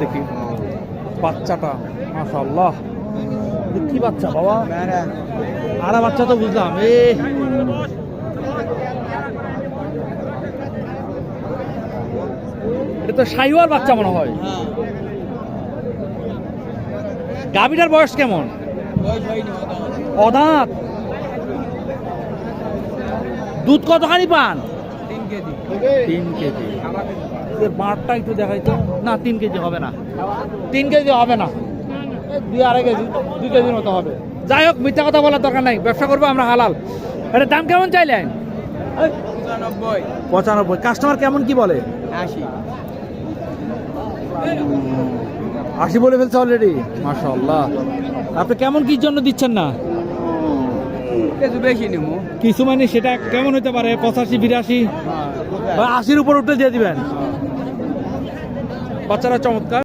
দেখি বাচ্চাটা মাশাআল্লাহ, কি বাচ্চা বাবা? আরা বাচ্চা তো বুঝলাম। এটা তো শাহিওয়াল বাচ্চা মনে হয়। গাভীটার বয়স কেমন? অদাঁত। দুধ কতখানি পান? 3 কেজি। বাঁটটা একটু দেখাই তো। না 3 কেজি হবে না, 3 কেজি হবে না, 2-2.5 কেজি, 2 কেজির মতো হবে। যাই হোক, মিথ্যা কথা বলার দরকার নাই, ব্যবসা করবো আমরা হালাল। এটা দাম কেমন চাইলেন? 95। কাস্টমার কেমন কি বলে? 80 বলে ফেলছে অলরেডি। মাশাআল্লাহ। আপনি কেমন কি জন্য দিচ্ছেন না? কিছু বেশি নিবো। কিছু মানে সেটা কেমন হতে পারে? 85-82 বা 80-র উপর উঠে দিয়ে দিবেন। বাচ্চারা চমৎকার।